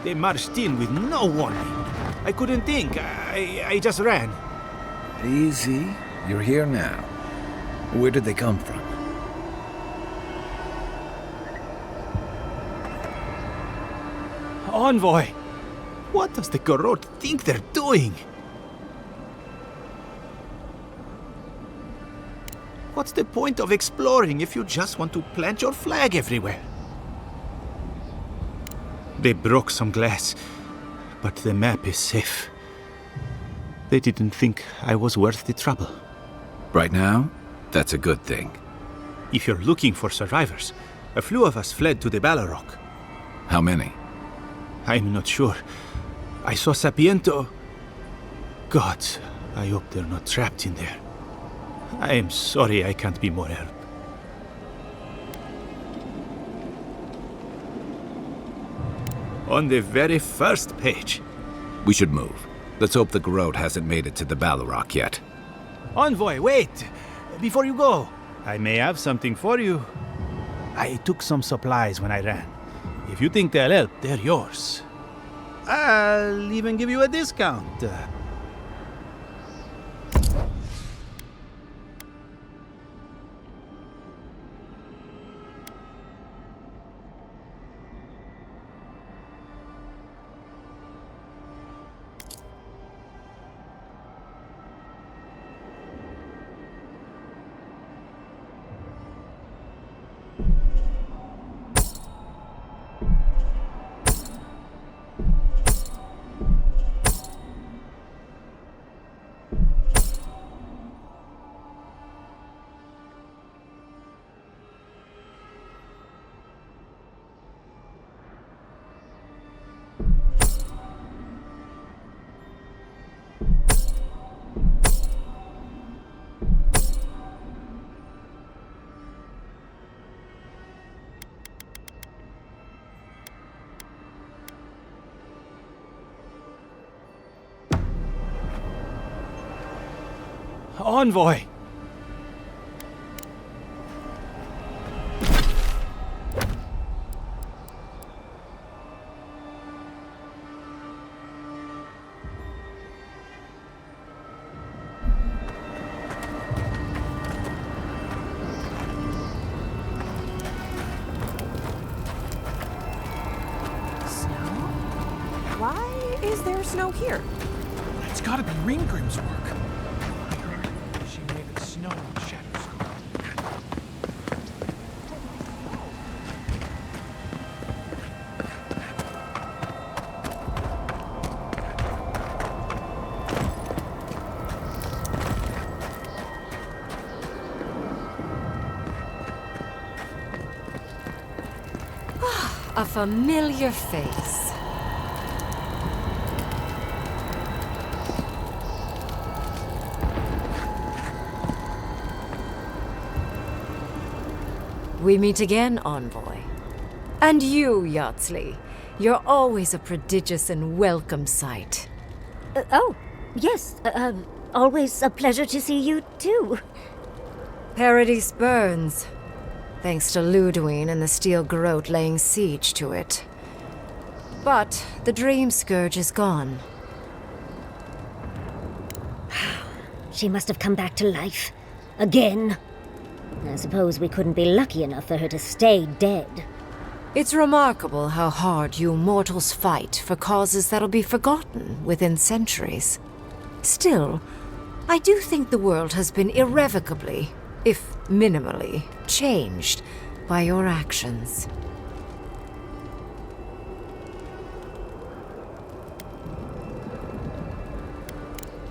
They marched in with no warning. I couldn't think. I just ran. Easy. You're here now. Where did they come from? Envoy! What does the Garrote think they're doing? What's the point of exploring if you just want to plant your flag everywhere? They broke some glass, but the map is safe. They didn't think I was worth the trouble. Right now, that's a good thing. If you're looking for survivors, a few of us fled to the Balrog. How many? I'm not sure. I saw Sapiento. God, I hope they're not trapped in there. I am sorry I can't be more help. On the very first page. We should move. Let's hope the Garrote hasn't made it to the Balrog yet. Envoy, wait! Before you go, I may have something for you. I took some supplies when I ran. If you think they'll help, they're yours. I'll even give you a discount. Envoy! Why is there snow here? It's gotta be Ringgrim's work. I heard she made it snow in Shadowskull. A familiar face. We meet again, Envoy. And you, Yardsley. You're always a prodigious and welcome sight. Oh, yes. Always a pleasure to see you, too. Paradise burns, thanks to Ludwine and the Steel Garrote laying siege to it. But the Dream Scourge is gone. She must have come back to life. Again. I suppose we couldn't be lucky enough for her to stay dead. It's remarkable how hard you mortals fight for causes that'll be forgotten within centuries. Still, I do think the world has been irrevocably, if minimally, changed by your actions.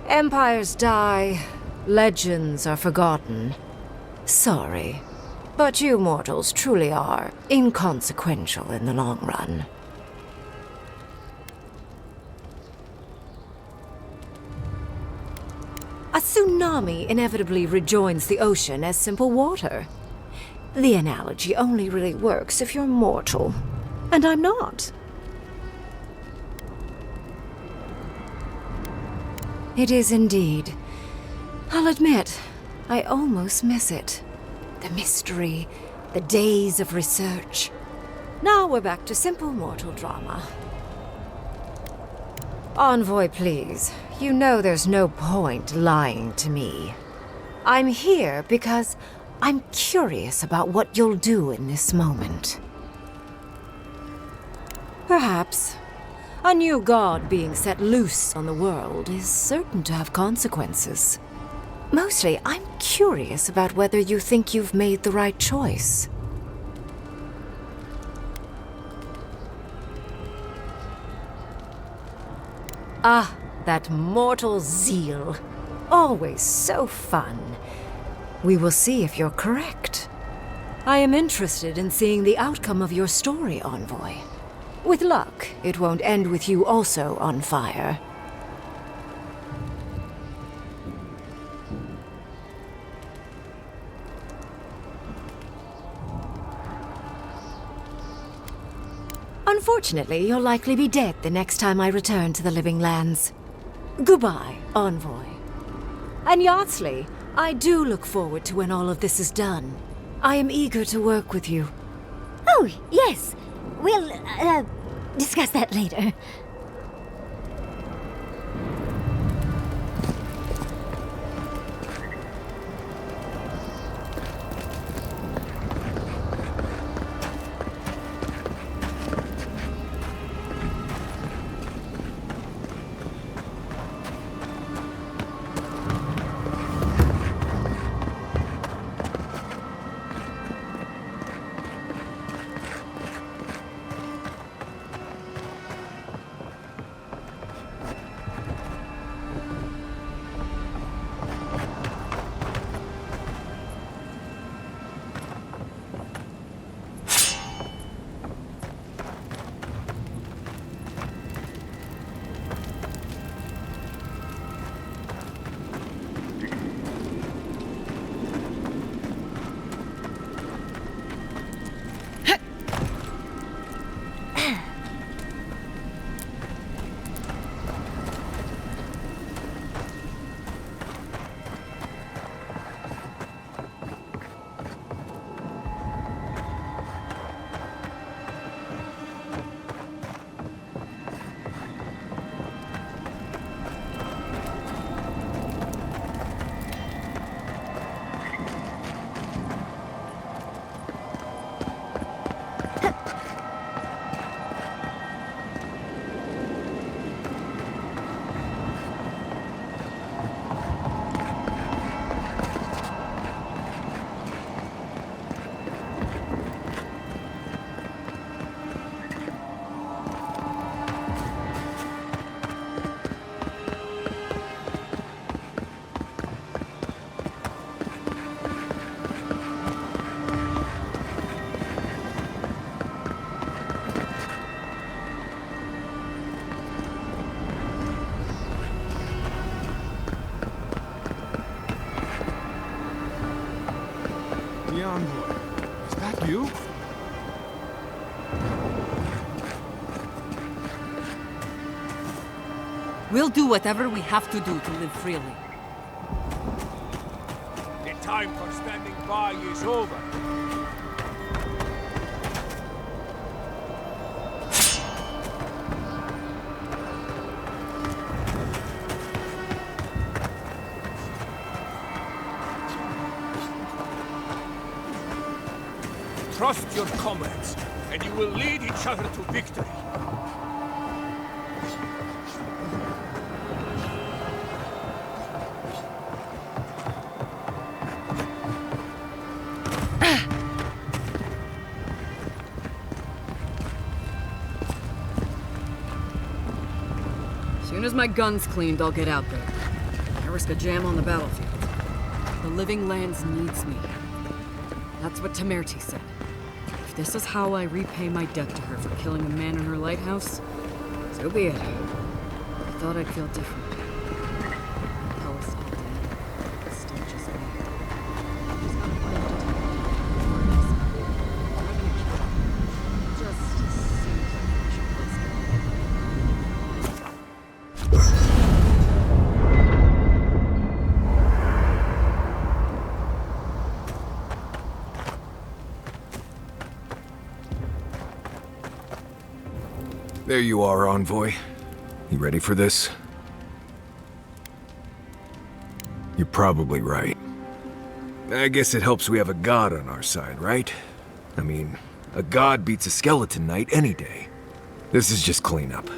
Empires die, legends are forgotten. Sorry, but you mortals truly are inconsequential in the long run. A tsunami inevitably rejoins the ocean as simple water. The analogy only really works if you're mortal, and I'm not. It is indeed. I'll admit, I almost miss it. The mystery, the days of research. Now we're back to simple mortal drama. Envoy, please. You know there's no point lying to me. I'm here because I'm curious about what you'll do in this moment. Perhaps. A new god being set loose on the world is certain to have consequences. Mostly, I'm curious about whether you think you've made the right choice. Ah, that mortal zeal. Always so fun. We will see if you're correct. I am interested in seeing the outcome of your story, Envoy. With luck, it won't end with you also on fire. Unfortunately, you'll likely be dead the next time I return to the Living Lands. Goodbye, Envoy. And Yardsley, I do look forward to when all of this is done. I am eager to work with you. Oh, yes. We'll, discuss that later. The Envoy. Is that you? We'll do whatever we have to do to live freely. The time for standing by is over. Trust your comrades, and you will lead each other to victory. As soon as my gun's cleaned, I'll get out there. I risk a jam on the battlefield. The Living Lands needs me. That's what Temerty said. If this is how I repay my debt to her for killing a man in her lighthouse, so be it. I thought I'd feel different. Hell is all dead. It's still just me. Just gotta find a just seems like we should There you are, Envoy. You ready for this? You're probably right. I guess it helps we have a god on our side, right? I mean, a god beats a skeleton knight any day. This is just cleanup.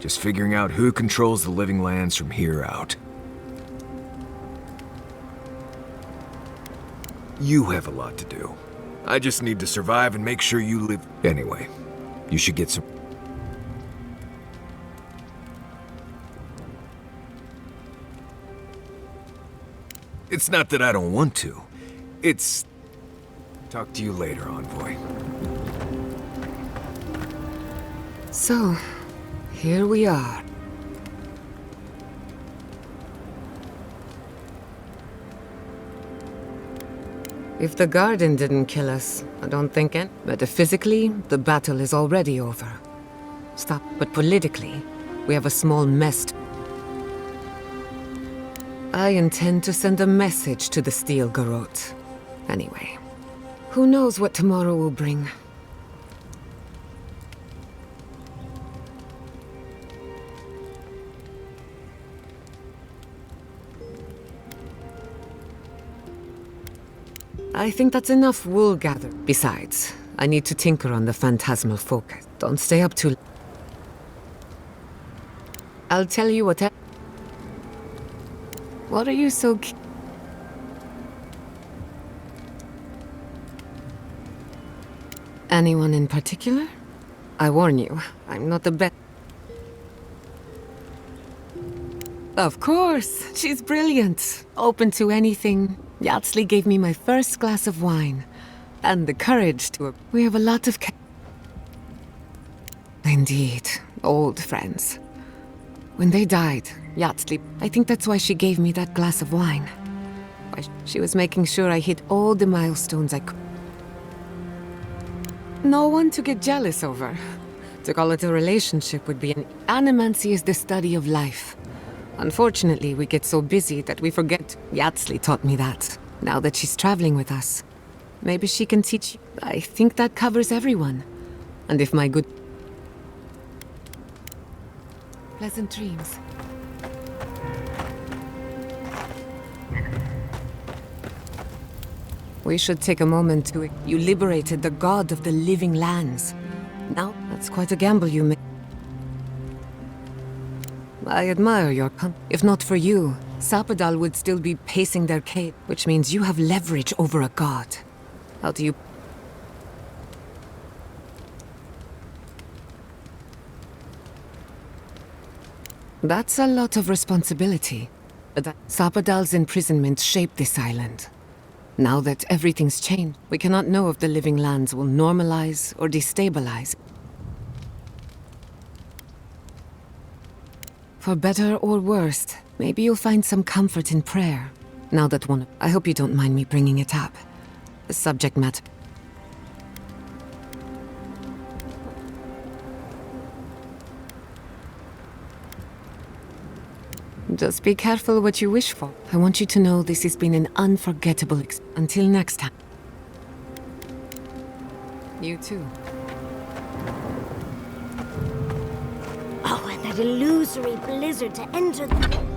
Just figuring out who controls the living lands from here out. You have a lot to do. I just need to survive and make sure you live. Anyway, you should get some. It's not that I don't want to. It's... Talk to you later, Envoy. So, here we are. If the garden didn't kill us, I don't think it. Metaphysically, the battle is already over. Stop. But politically, we have a small mess. I intend to send a message to the Steel Garrote. Anyway, who knows what tomorrow will bring? I think that's enough wool gathered. Besides, I need to tinker on the phantasmal focus. Don't stay up too late. I'll tell you what. What are you so... Anyone in particular? I warn you, I'm not the best. Of course, she's brilliant. Open to anything. Yatsley gave me my first glass of wine. And the courage to... We have a lot of... Indeed, old friends. When they died, Yatsley, I think that's why she gave me that glass of wine. Why, she was making sure I hit all the milestones I could. No one to get jealous over. To call it a relationship would be an... Animancy is the study of life. Unfortunately, we get so busy that we forget. Yatsley taught me that. Now that she's traveling with us. Maybe she can teach you. I think that covers everyone. And if my good... Pleasant dreams. We should take a moment to... You liberated the god of the living lands. Now, that's quite a gamble you made. I admire your... If not for you, Sapadal would still be pacing their cave, which means you have leverage over a god. How do you... That's a lot of responsibility. But Sapadal's imprisonment shaped this island. Now that everything's changed, we cannot know if the living lands will normalize or destabilize. For better or worse, maybe you'll find some comfort in prayer. Now that one... I hope you don't mind me bringing it up. The subject matter... Just be careful what you wish for. I want you to know this has been an unforgettable Until next time. You too. Oh, and that illusory blizzard to enter the...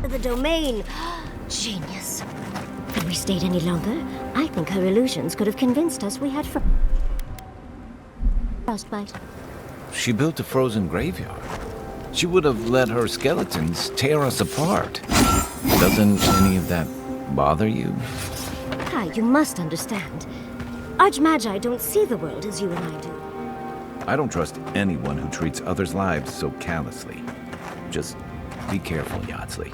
of the domain. Genius. Had we stayed any longer, I think her illusions could have convinced us we had frostbite. She built a frozen graveyard. She would have let her skeletons tear us apart. Doesn't any of that bother you? Kai, you must understand. Archmagi don't see the world as you and I do. I don't trust anyone who treats others' lives so callously. Just be careful, Yardsley.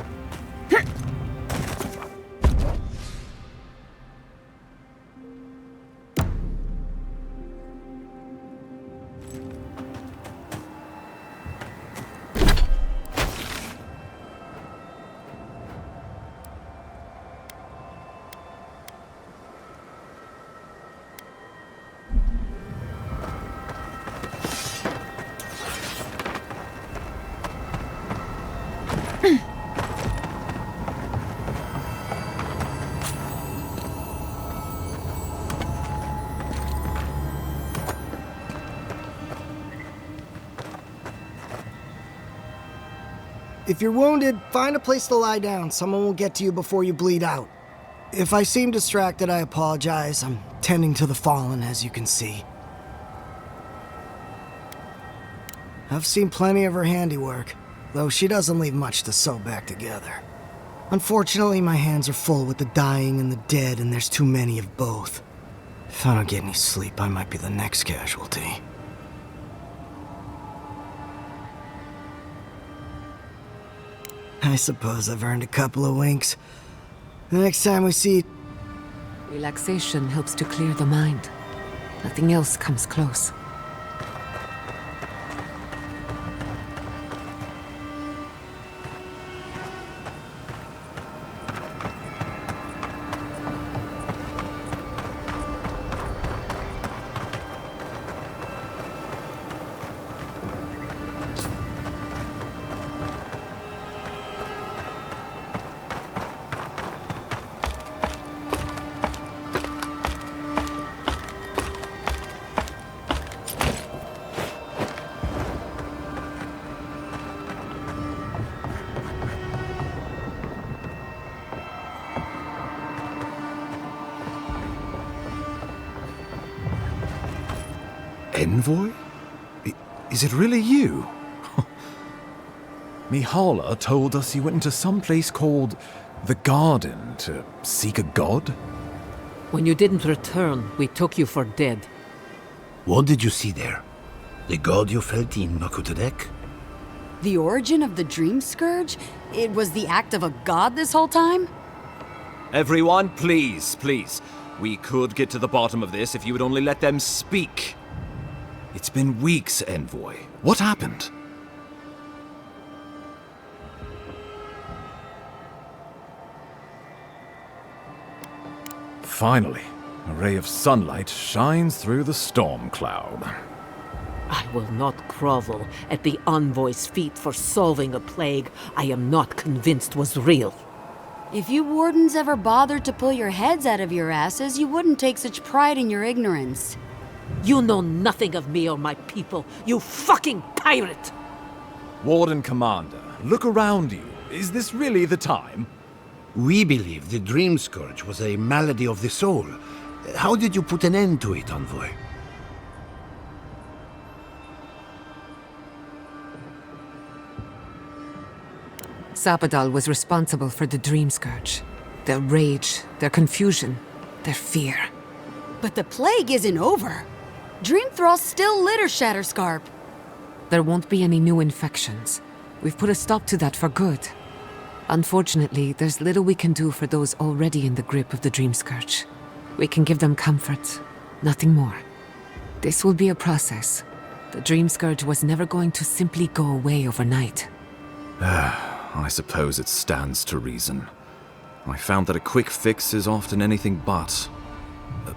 If you're wounded, find a place to lie down. Someone will get to you before you bleed out. If I seem distracted, I apologize. I'm tending to the fallen, as you can see. I've seen plenty of her handiwork, though she doesn't leave much to sew back together. Unfortunately, my hands are full with the dying and the dead, and there's too many of both. If I don't get any sleep, I might be the next casualty. I suppose I've earned a couple of winks. The next time we see... Relaxation helps to clear the mind. Nothing else comes close. Envoy? Is it really you? Mihala told us you went into some place called the Garden to seek a god? When you didn't return, we took you for dead. What did you see there? The god you felt in Makutadek? The origin of the Dream Scourge? It was the act of a god this whole time? Everyone, please, please. We could get to the bottom of this if you would only let them speak. It's been weeks, Envoy. What happened? Finally, a ray of sunlight shines through the storm cloud. I will not grovel at the envoy's feet for solving a plague I am not convinced was real. If you wardens ever bothered to pull your heads out of your asses, you wouldn't take such pride in your ignorance. You know nothing of me or my people, you fucking pirate! Warden Commander, look around you. Is this really the time? We believe the Dream Scourge was a malady of the soul. How did you put an end to it, Envoy? Sapadal was responsible for the Dream Scourge. Their rage, their confusion, their fear. But the plague isn't over. Dream Thralls still litter Shatterscarp. There won't be any new infections. We've put a stop to that for good. Unfortunately, there's little we can do for those already in the grip of the Dream Scourge. We can give them comfort, nothing more. This will be a process. The Dream Scourge was never going to simply go away overnight. I suppose it stands to reason. I found that a quick fix is often anything but.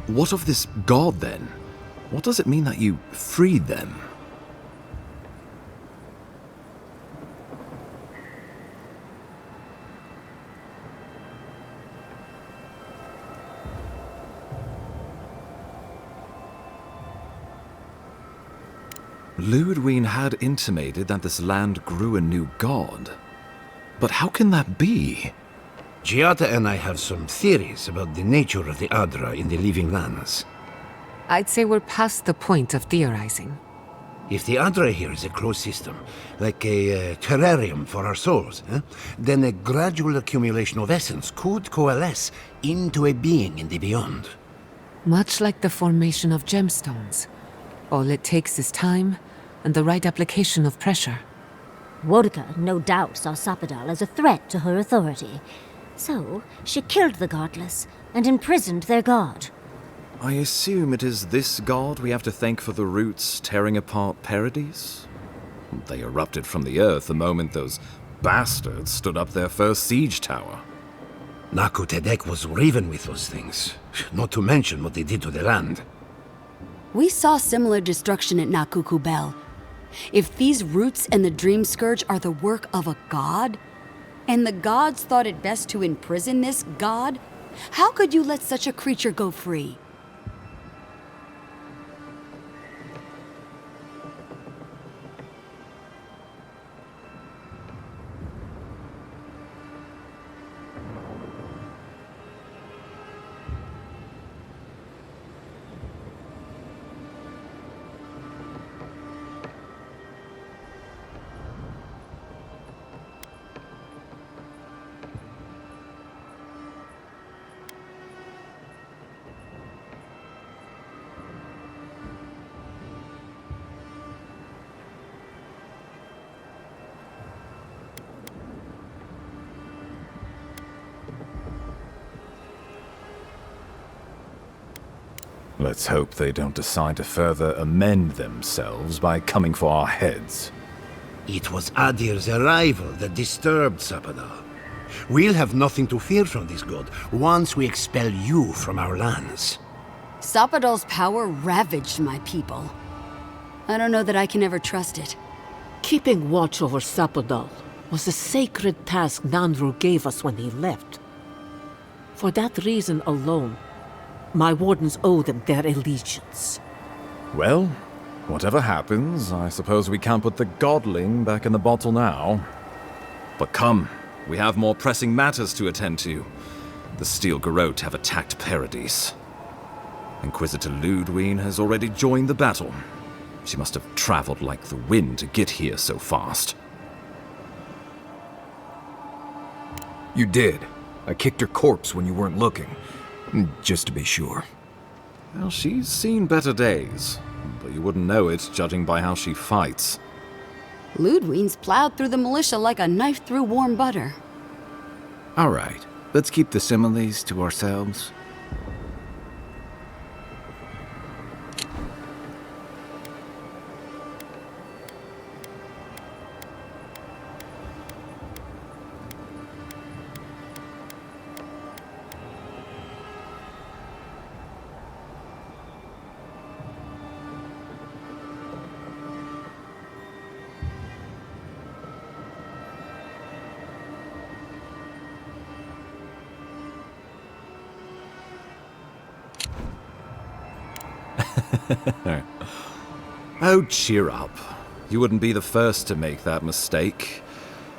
What of this god, then? What does it mean that you freed them? Ludwine had intimated that this land grew a new god. But how can that be? Giada and I have some theories about the nature of the Adra in the living lands. I'd say we're past the point of theorizing. If the Adra here is a closed system, like a terrarium for our souls, then a gradual accumulation of essence could coalesce into a being in the beyond. Much like the formation of gemstones. All it takes is time and the right application of pressure. Wodka no doubt saw Sapadal as a threat to her authority. So, she killed the godless and imprisoned their god. I assume it is this god we have to thank for the roots tearing apart Paradise? They erupted from the earth the moment those bastards stood up their first siege tower. Naku Tedek was raven with those things, not to mention what they did to the land. We saw similar destruction at Nakuku Bell. If these roots and the Dream Scourge are the work of a god, and the gods thought it best to imprison this god, how could you let such a creature go free? Let's hope they don't decide to further amend themselves by coming for our heads. It was Adir's arrival that disturbed Sapadal. We'll have nothing to fear from this god once we expel you from our lands. Sapadal's power ravaged my people. I don't know that I can ever trust it. Keeping watch over Sapadal was a sacred task Nanru gave us when he left. For that reason alone, my wardens owe them their allegiance. Well, whatever happens, I suppose we can't put the godling back in the bottle now. But come, we have more pressing matters to attend to. The Steel Garrote have attacked Paradise. Inquisitor Ludwine has already joined the battle. She must have traveled like the wind to get here so fast. You did. I kicked her corpse when you weren't looking. Just to be sure. Well, she's seen better days, but you wouldn't know it judging by how she fights. Ludwine's plowed through the militia like a knife through warm butter. All right, let's keep the similes to ourselves. Oh, cheer up. You wouldn't be the first to make that mistake.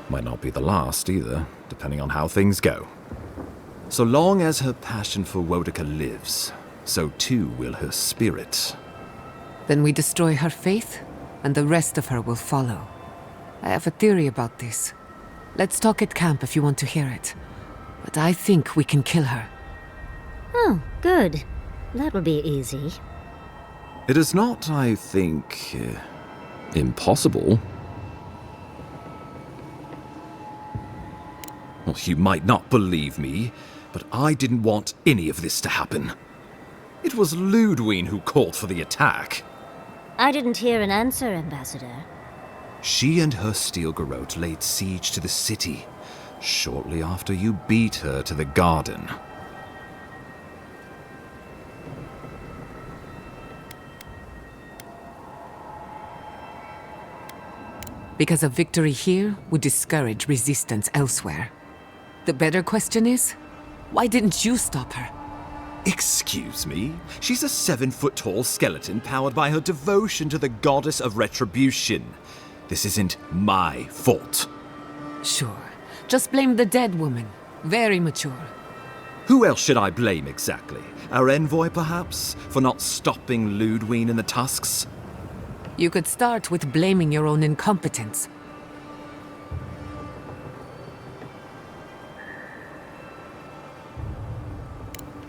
Might not be the last either, depending on how things go. So long as her passion for Wodika lives, so too will her spirit. Then we destroy her faith, and the rest of her will follow. I have a theory about this. Let's talk at camp if you want to hear it. But I think we can kill her. Oh, good. That will be easy. It is not, I think, impossible. Well, you might not believe me, but I didn't want any of this to happen. It was Ludwine who called for the attack. I didn't hear an answer, Ambassador. She and her Steel Garrote laid siege to the city, shortly after you beat her to the garden. Because a victory here would discourage resistance elsewhere. The better question is, why didn't you stop her? Excuse me? She's a 7-foot-tall skeleton powered by her devotion to the goddess of retribution. This isn't my fault. Sure, Just blame the dead woman. Very mature. Who else should I blame exactly? Our envoy, perhaps? For not stopping Ludwig and the Tusks? You could start with blaming your own incompetence.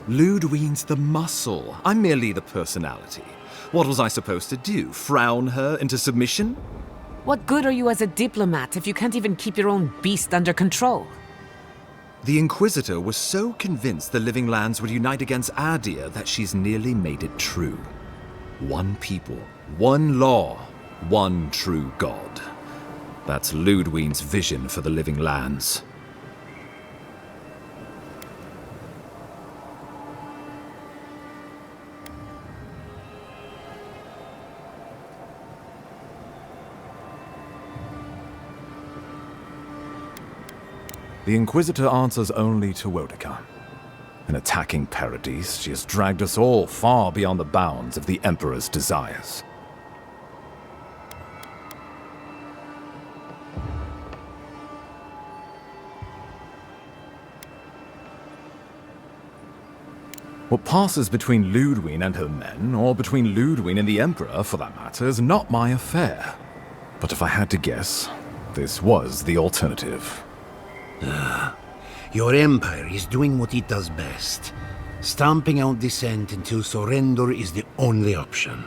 Ludwig's the muscle. I'm merely the personality. What was I supposed to do? Frown her into submission? What good are you as a diplomat if you can't even keep your own beast under control? The Inquisitor was so convinced the Living Lands would unite against Adir that she's nearly made it true. One people, one law, one true God. That's Ludwig's vision for the Living Lands. The Inquisitor answers only to Wodika. In attacking Paradise, she has dragged us all far beyond the bounds of the Emperor's desires. What passes between Ludwig and her men, or between Ludwig and the Emperor, for that matter, is not my affair. But if I had to guess, this was the alternative. Your empire is doing what it does best. Stamping out dissent until surrender is the only option.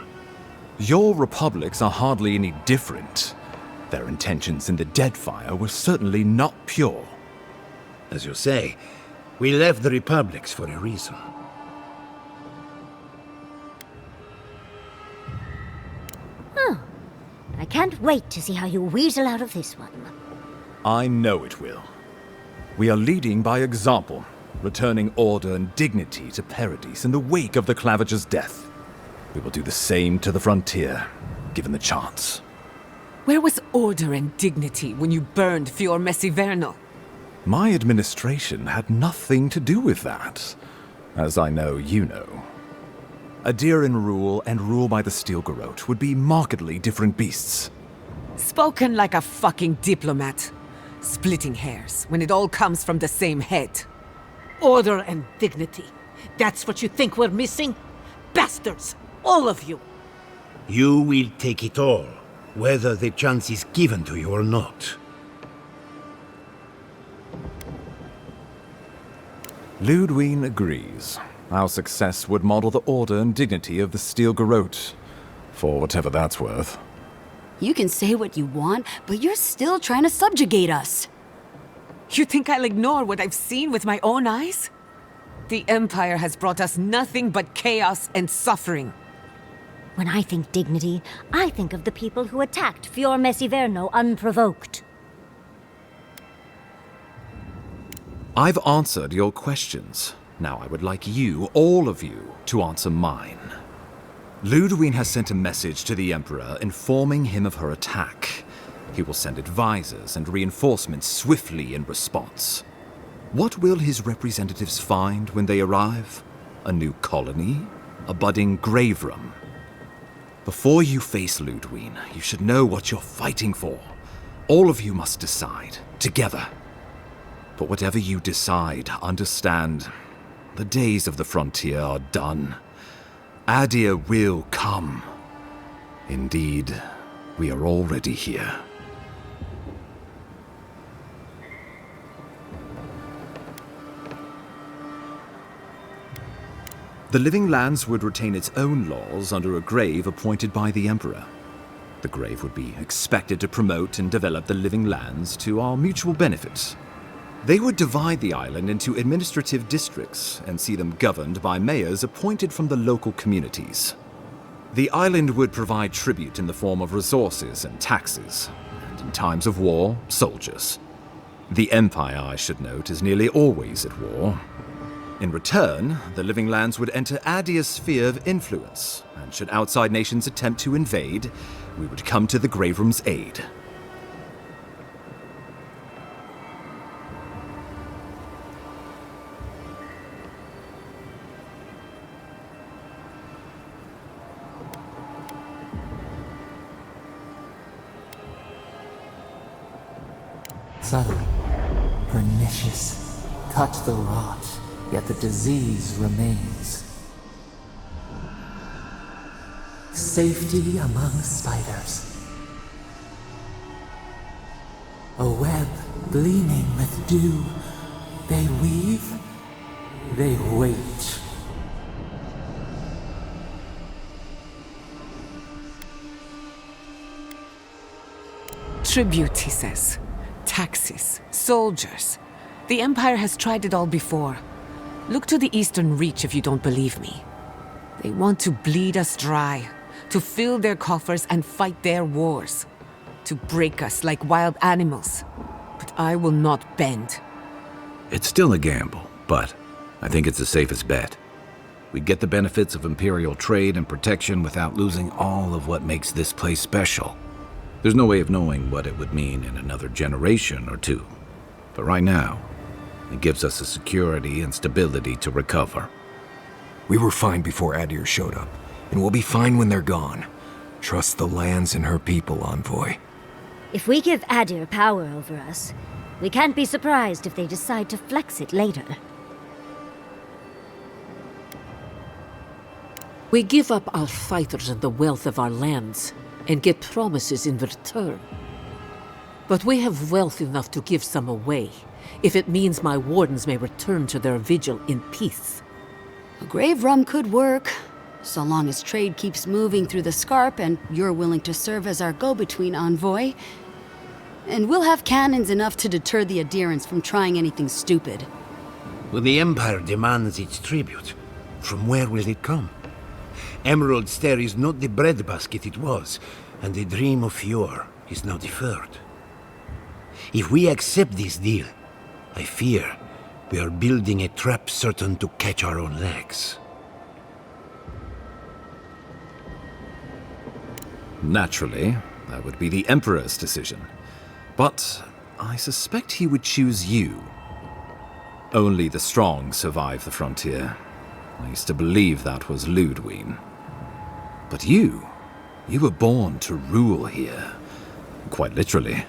Your republics are hardly any different. Their intentions in the Deadfire were certainly not pure. As you say, we left the republics for a reason. Oh, I can't wait to see how you weasel out of this one. I know it will. We are leading by example, returning order and dignity to Paradise in the wake of the Clavager's death. We will do the same to the frontier, given the chance. Where was order and dignity when you burned Fior Messiverno? My administration had nothing to do with that, as I know you know. Adiran rule and rule by the Steel Garrote would be markedly different beasts. Spoken like a fucking diplomat. Splitting hairs when it all comes from the same head. Order and dignity. That's what you think we're missing? Bastards! All of you! You will take it all, whether the chance is given to you or not. Ludwig agrees. Our success would model the order and dignity of the Steel Garrote, for whatever that's worth. You can say what you want, but you're still trying to subjugate us. You think I'll ignore what I've seen with my own eyes? The Empire has brought us nothing but chaos and suffering. When I think dignity, I think of the people who attacked Fior Messiverno unprovoked. I've answered your questions. Now I would like you, all of you, to answer mine. Ludwig has sent a message to the Emperor informing him of her attack. He will send advisors and reinforcements swiftly in response. What will his representatives find when they arrive? A new colony? A budding grave room? Before you face Ludwig, you should know what you're fighting for. All of you must decide, together. But whatever you decide, understand, the days of the frontier are done. Adir will come. Indeed, we are already here. The Living Lands would retain its own laws under a grave appointed by the Emperor. The grave would be expected to promote and develop the Living Lands to our mutual benefit. They would divide the island into administrative districts and see them governed by mayors appointed from the local communities. The island would provide tribute in the form of resources and taxes, and in times of war, soldiers. The Empire, I should note, is nearly always at war. In return, the Living Lands would enter Adir's sphere of influence, and should outside nations attempt to invade, we would come to the Grave Room's aid. Pernicious. Touch the rot, yet the disease remains. Safety among spiders. A web gleaming with dew. They weave, they wait. Tribute, he says. Taxes, soldiers. The Empire has tried it all before. Look to the Eastern Reach if you don't believe me. They want to bleed us dry, to fill their coffers and fight their wars, to break us like wild animals. But I will not bend. It's still a gamble, but I think it's the safest bet. We get the benefits of Imperial trade and protection without losing all of what makes this place special. There's no way of knowing what it would mean in another generation or two. But right now, it gives us the security and stability to recover. We were fine before Adir showed up, and we'll be fine when they're gone. Trust the lands and her people, Envoy. If we give Adir power over us, we can't be surprised if they decide to flex it later. We give up our fighters and the wealth of our lands, and get promises in return. But we have wealth enough to give some away, if it means my wardens may return to their vigil in peace. A grave rum could work, so long as trade keeps moving through the Scarp and you're willing to serve as our go-between, Envoy. And we'll have cannons enough to deter the adherents from trying anything stupid. When the Empire demands its tribute, from where will it come? Emerald Stair is not the breadbasket it was, and the dream of yore is now deferred. If we accept this deal, I fear we are building a trap certain to catch our own legs. Naturally, that would be the Emperor's decision. But I suspect he would choose you. Only the strong survive the frontier. I used to believe that was Ludwig. But you were born to rule here. Quite literally.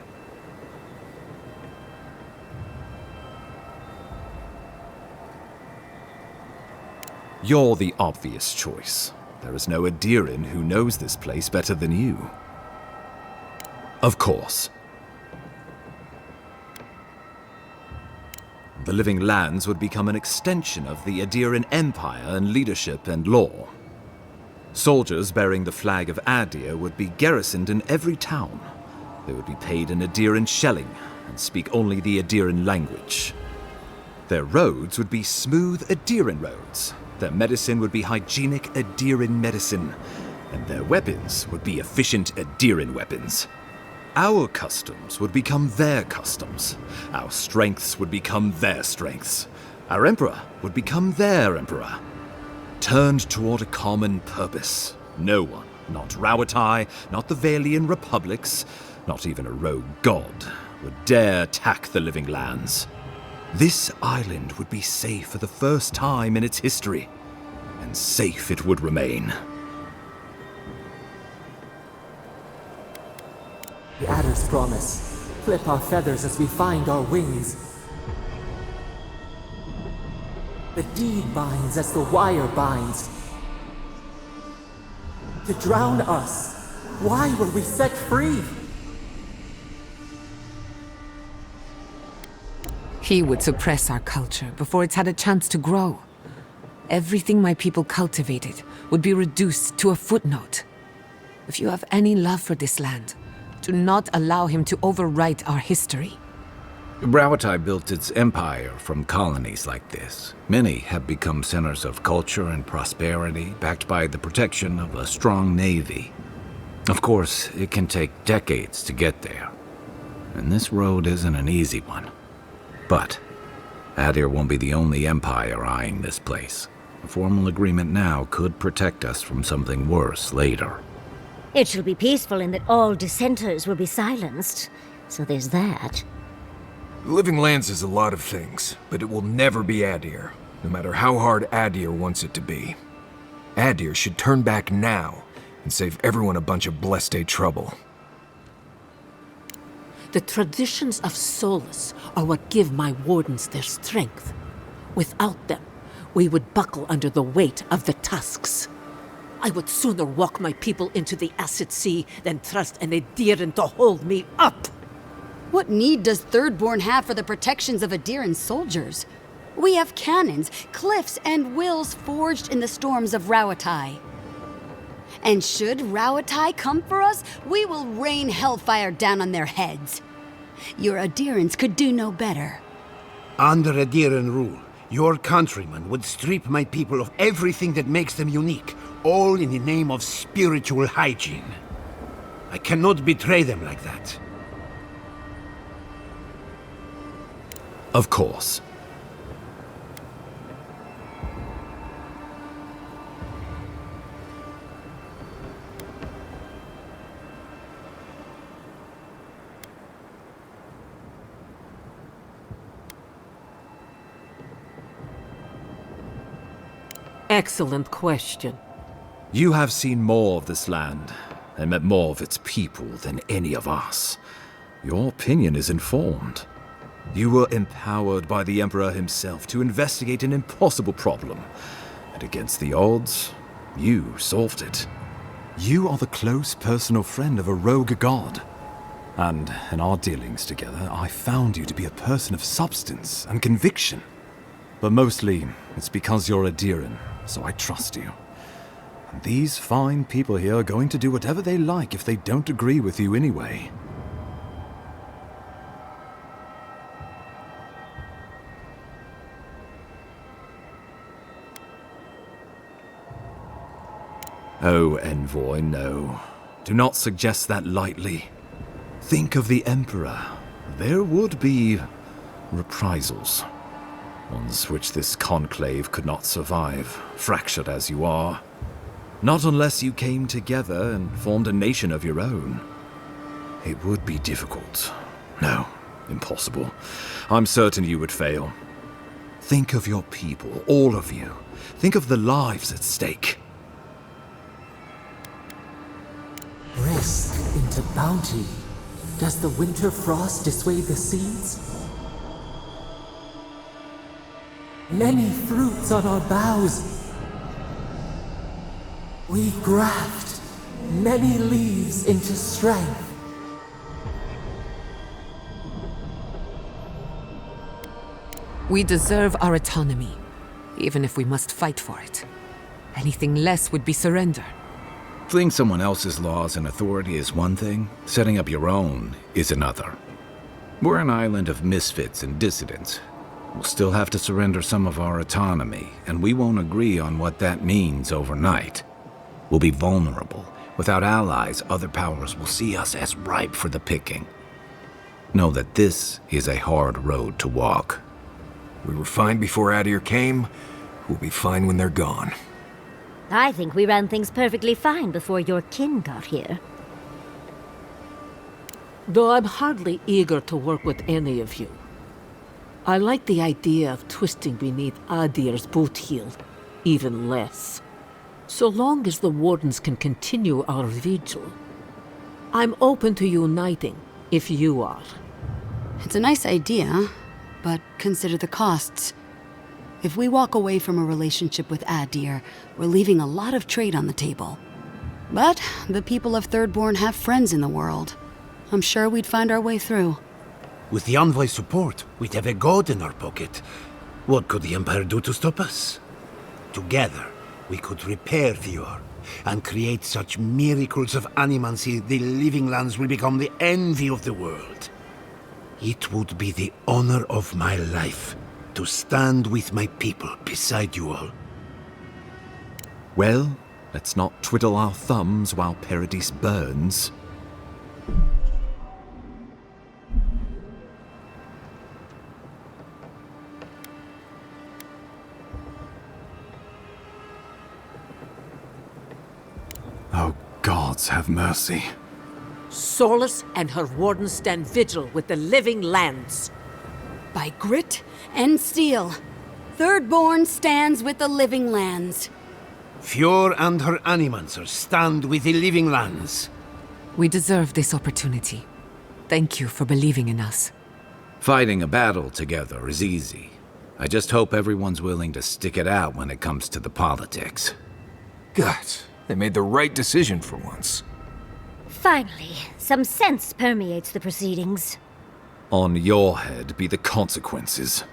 You're the obvious choice. There is no Adirin who knows this place better than you. Of course. The Living Lands would become an extension of the Adirin Empire in leadership and law. Soldiers bearing the flag of Adir would be garrisoned in every town. They would be paid in Adirin shelling and speak only the Adirin language. Their roads would be smooth Adirin roads. Their medicine would be hygienic Adirin medicine. And their weapons would be efficient Adirin weapons. Our customs would become their customs. Our strengths would become their strengths. Our emperor would become their emperor. Turned toward a common purpose. No one, not Rawatai, not the Valian republics, not even a rogue god, would dare attack the Living Lands. This island would be safe for the first time in its history, and safe it would remain. The Adder's promise. Flip our feathers as we find our wings. The deed binds as the wire binds. To drown us. Why were we set free? He would suppress our culture before it's had a chance to grow. Everything my people cultivated would be reduced to a footnote. If you have any love for this land, do not allow him to overwrite our history. Rawatai built its empire from colonies like this. Many have become centers of culture and prosperity, backed by the protection of a strong navy. Of course, it can take decades to get there. And this road isn't an easy one. But Adir won't be the only empire eyeing this place. A formal agreement now could protect us from something worse later. It shall be peaceful in that all dissenters will be silenced. So there's that. The Living Lands is a lot of things, but it will never be Adir, no matter how hard Adir wants it to be. Adir should turn back now and save everyone a bunch of blessed day trouble. The traditions of solace are what give my wardens their strength. Without them, we would buckle under the weight of the tusks. I would sooner walk my people into the acid sea than trust an Adiran to hold me up. What need does Thirdborn have for the protections of Adiran soldiers? We have cannons, cliffs, and wills forged in the storms of Rauatai. And should Rauatai come for us, we will rain hellfire down on their heads. Your Adirans could do no better. Under Adiran rule, your countrymen would strip my people of everything that makes them unique, all in the name of spiritual hygiene. I cannot betray them like that. Of course. Excellent question. You have seen more of this land and met more of its people than any of us. Your opinion is informed. You were empowered by the Emperor himself to investigate an impossible problem. And against the odds, you solved it. You are the close personal friend of a rogue god. And in our dealings together, I found you to be a person of substance and conviction. But mostly, it's because you're Adiran, so I trust you. And these fine people here are going to do whatever they like if they don't agree with you anyway. Oh, Envoy, no. Do not suggest that lightly. Think of the Emperor. There would be reprisals. Ones which this conclave could not survive, fractured as you are. Not unless you came together and formed a nation of your own. It would be difficult. No, impossible. I'm certain you would fail. Think of your people, all of you. Think of the lives at stake. Rest into bounty. Does the winter frost dissuade the seeds? Many fruits on our boughs. We graft many leaves into strength. We deserve our autonomy, even if we must fight for it. Anything less would be surrender. Fleeing someone else's laws and authority is one thing, setting up your own is another. We're an island of misfits and dissidents. We'll still have to surrender some of our autonomy, and we won't agree on what that means overnight. We'll be vulnerable. Without allies, other powers will see us as ripe for the picking. Know that this is a hard road to walk. We were fine before Adir came. We'll be fine when they're gone. I think we ran things perfectly fine before your kin got here. Though I'm hardly eager to work with any of you. I like the idea of twisting beneath Adir's boot heel, even less. So long as the Wardens can continue our vigil. I'm open to uniting, if you are. It's a nice idea, but consider the costs. If we walk away from a relationship with Adir, we're leaving a lot of trade on the table. But the people of Thirdborn have friends in the world. I'm sure we'd find our way through. With the Envoy's support, we'd have a god in our pocket. What could the Empire do to stop us? Together, we could repair Fior and create such miracles of animancy the living lands will become the envy of the world. It would be the honor of my life to stand with my people beside you all. Well, let's not twiddle our thumbs while Paradise burns. Oh, gods have mercy. Solace and her wardens stand vigil with the living lands. By grit and steel, Thirdborn stands with the living lands. Fior and her animancers stand with the living lands. We deserve this opportunity. Thank you for believing in us. Fighting a battle together is easy. I just hope everyone's willing to stick it out when it comes to the politics. God, they made the right decision for once. Finally, some sense permeates the proceedings. On your head be the consequences.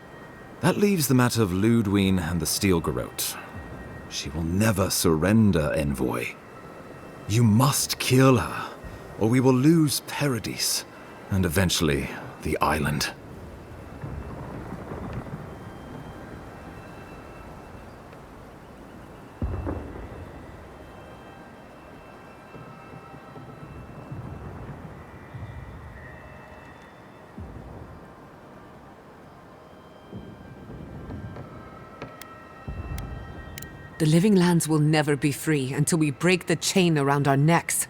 That leaves the matter of Ludwig and the Steel Garrote. She will never surrender, Envoy. You must kill her, or we will lose Paradis, and eventually the island. The Living Lands will never be free until we break the chain around our necks.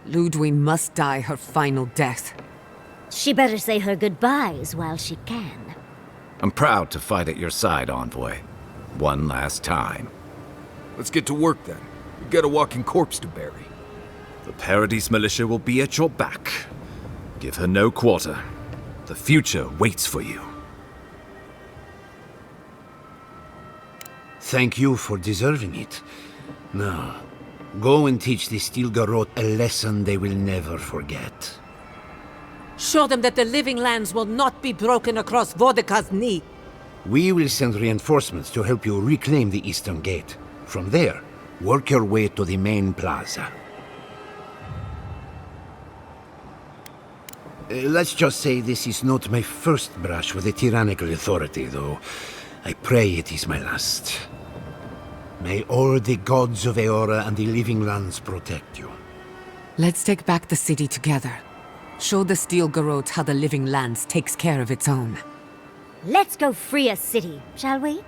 Ludwig must die her final death. She better say her goodbyes while she can. I'm proud to fight at your side, Envoy. One last time. Let's get to work then. We've got a walking corpse to bury. The Paradis militia will be at your back. Give her no quarter. The future waits for you. Thank you for deserving it. Now, go and teach the Steel Garrote a lesson they will never forget. Show them that the Living Lands will not be broken across Vodka's knee. We will send reinforcements to help you reclaim the Eastern Gate. From there, work your way to the main plaza. Let's just say this is not my first brush with a tyrannical authority, though. I pray it is my last. May all the gods of Eora and the Living Lands protect you. Let's take back the city together. Show the Steel Garrote how the Living Lands takes care of its own. Let's go free a city, shall we?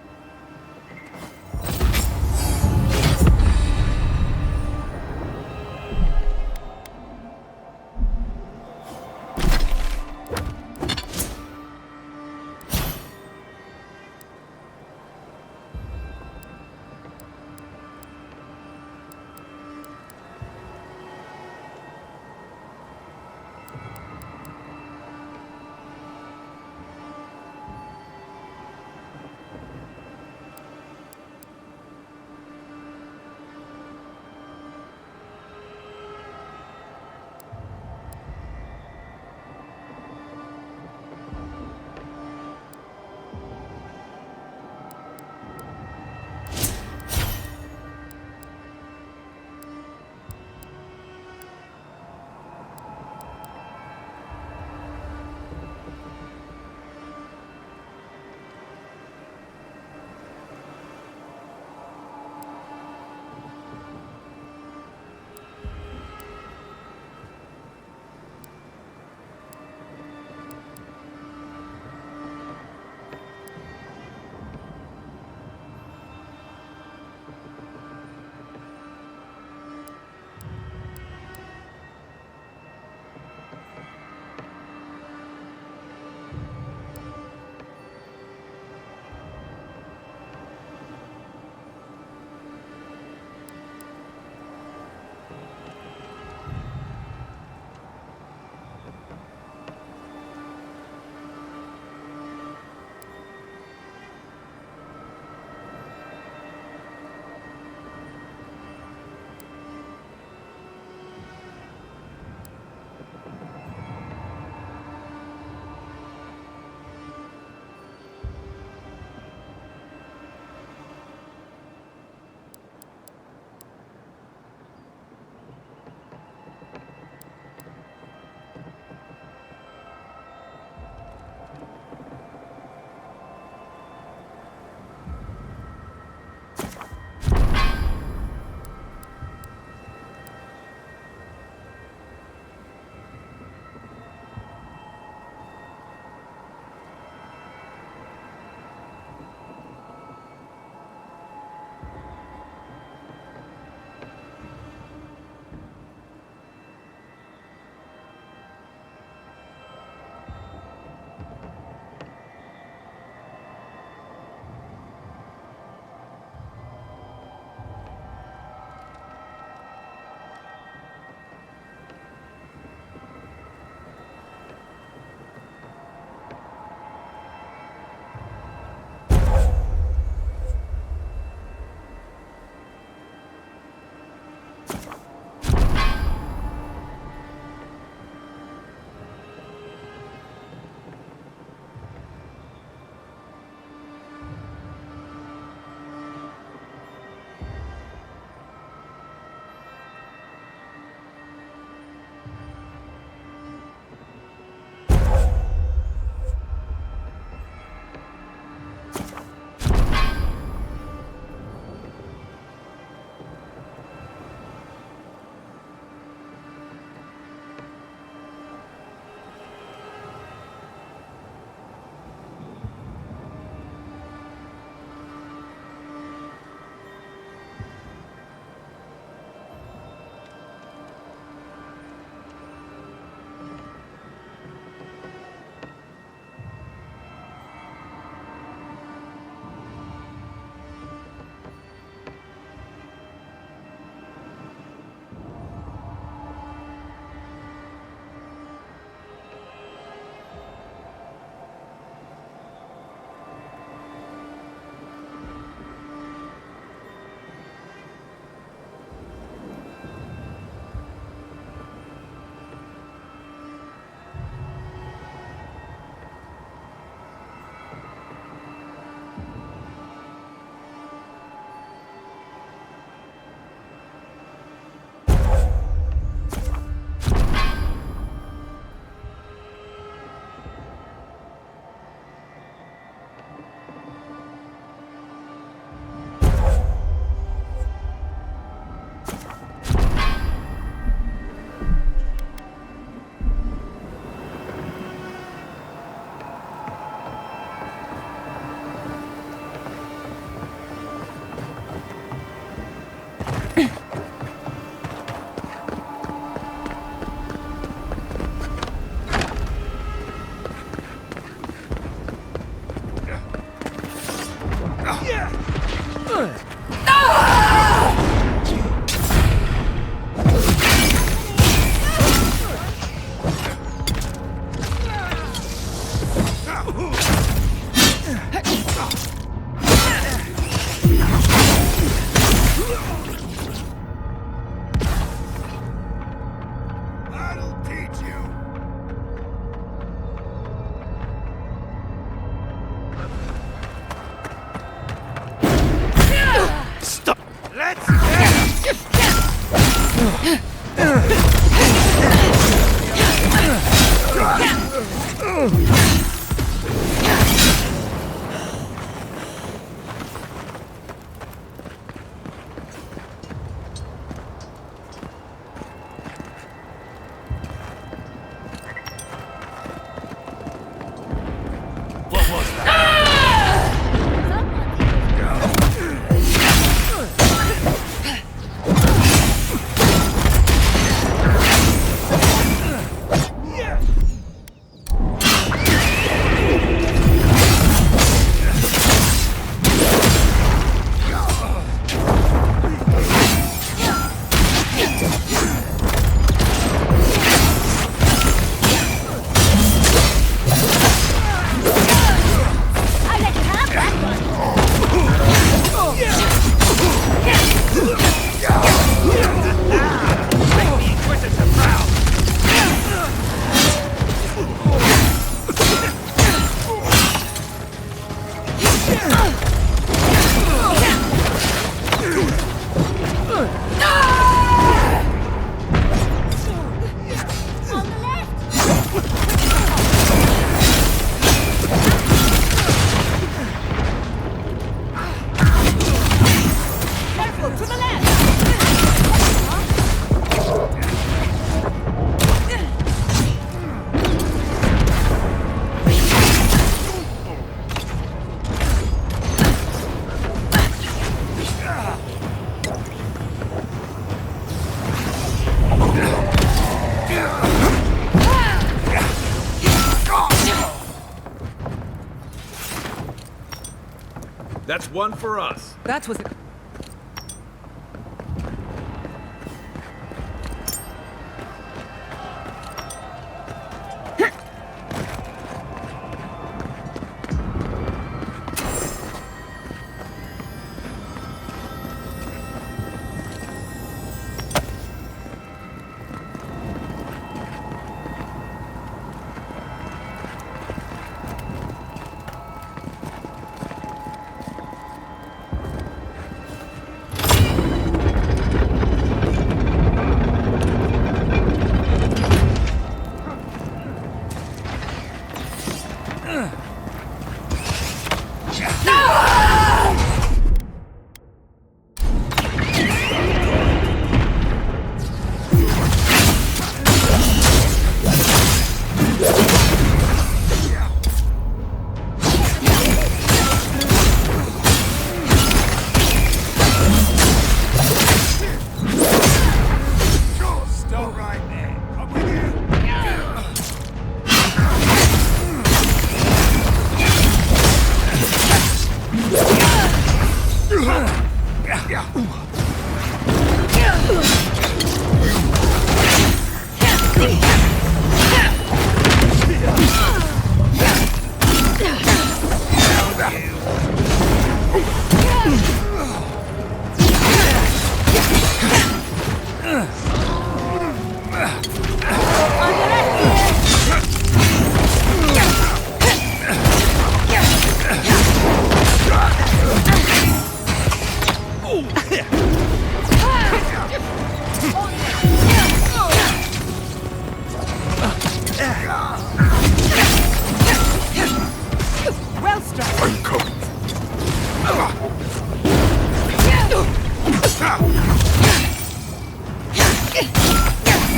That's one for us. That was...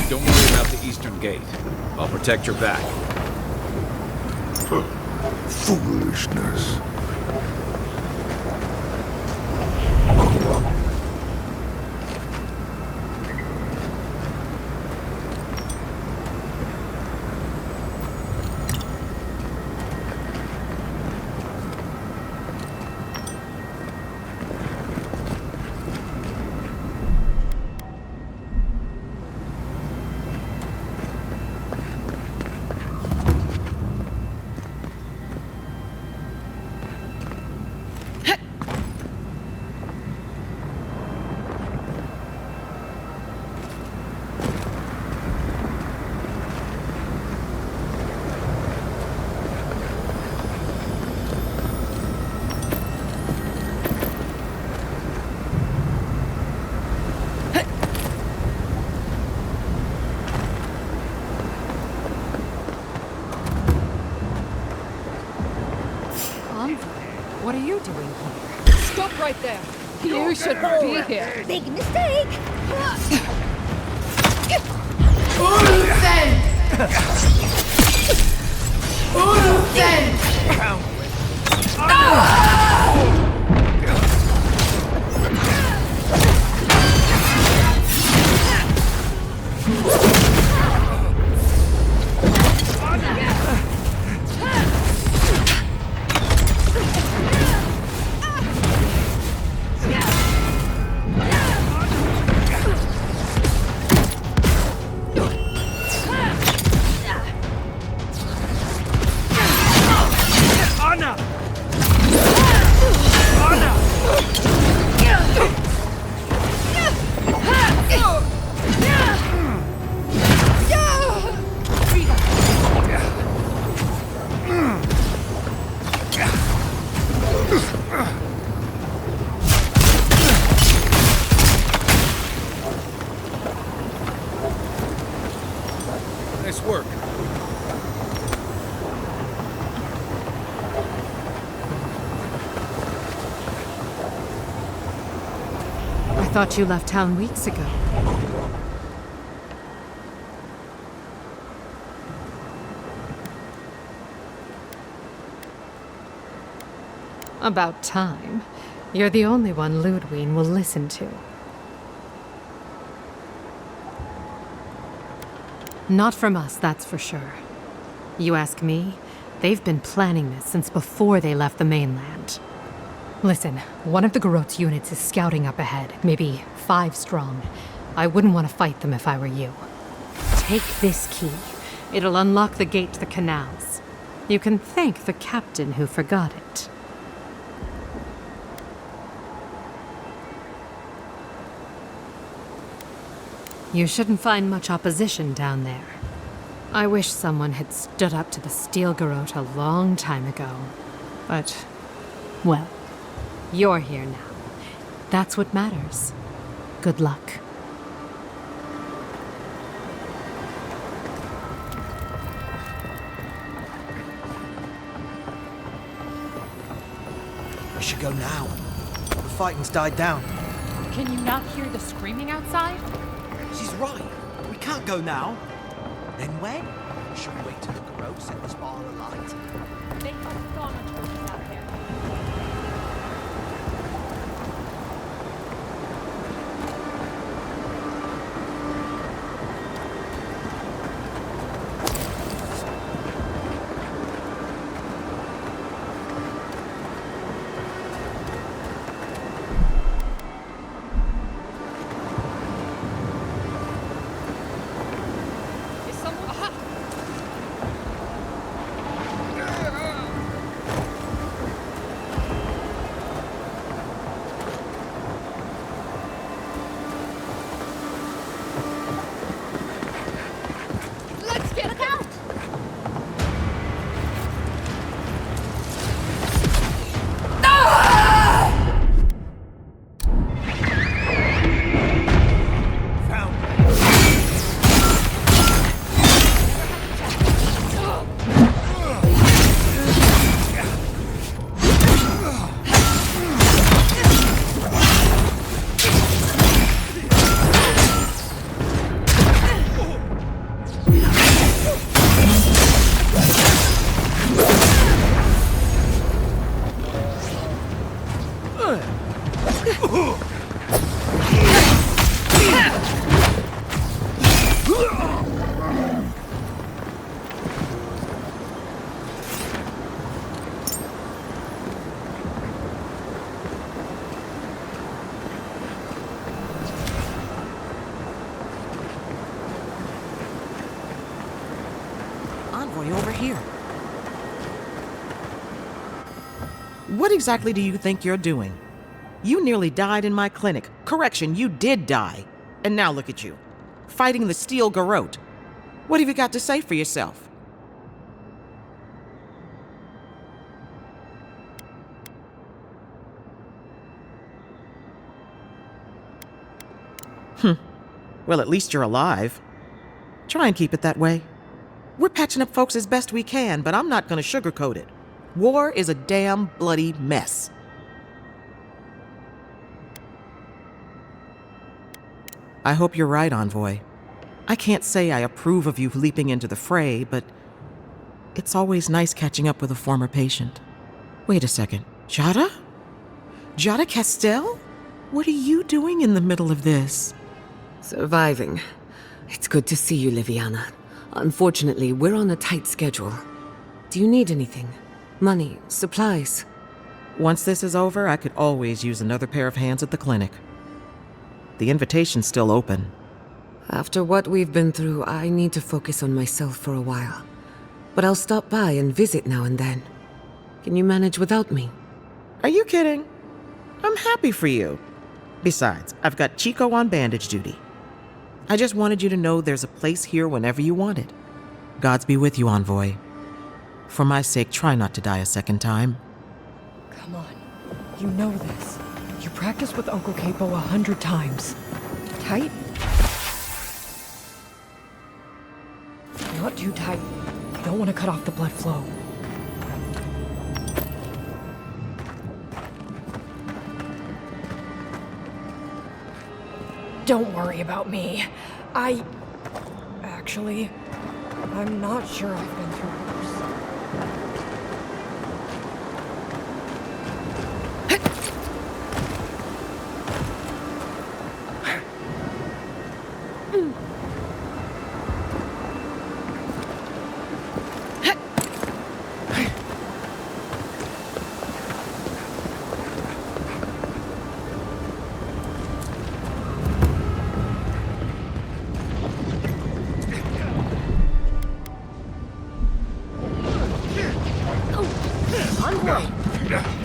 Don't worry about the eastern gate. I'll protect your back. Foolishness. Nanvu, what are you doing here? Stop right there! You shouldn't be here. Big mistake! Nice work. I thought you left town weeks ago. About time. You're the only one Ludwig will listen to. Not from us, that's for sure. You ask me, they've been planning this since before they left the mainland. Listen, one of the Garot's units is scouting up ahead, maybe 5 strong. I wouldn't want to fight them if I were you. Take this key. It'll unlock the gate to the canals. You can thank the captain who forgot it. You shouldn't find much opposition down there. I wish someone had stood up to the Steel Garot a long time ago. But, well, you're here now. That's what matters. Good luck. We should go now. The fighting's died down. Can you not hear the screaming outside? She's right. We can't go now. Then when? Should we wait till the Garot set this ball alight? They must have gone on torches out there. Over here. What exactly do you think you're doing? You nearly died in my clinic. Correction, you did die. And now look at you, fighting the Steel Garot. What have you got to say for yourself? Well, at least you're alive. Try and keep it that way. We're patching up folks as best we can, but I'm not going to sugarcoat it. War is a damn bloody mess. I hope you're right, Envoy. I can't say I approve of you leaping into the fray, but it's always nice catching up with a former patient. Wait a second. Jada? Jada Castell? What are you doing in the middle of this? Surviving. It's good to see you, Liviana. Unfortunately, we're on a tight schedule. Do you need anything? Money? Supplies? Once this is over, I could always use another pair of hands at the clinic. The invitation's still open. After what we've been through, I need to focus on myself for a while. But I'll stop by and visit now and then. Can you manage without me? Are you kidding? I'm happy for you. Besides, I've got Chico on bandage duty. I just wanted you to know there's a place here whenever you want it. Gods be with you, Envoy. For my sake, try not to die a second time. Come on. You know this. You practiced with Uncle Capo 100 times. Tight? Not too tight. You don't want to cut off the blood flow. Don't worry about me. Actually, I'm not sure I've been through worse.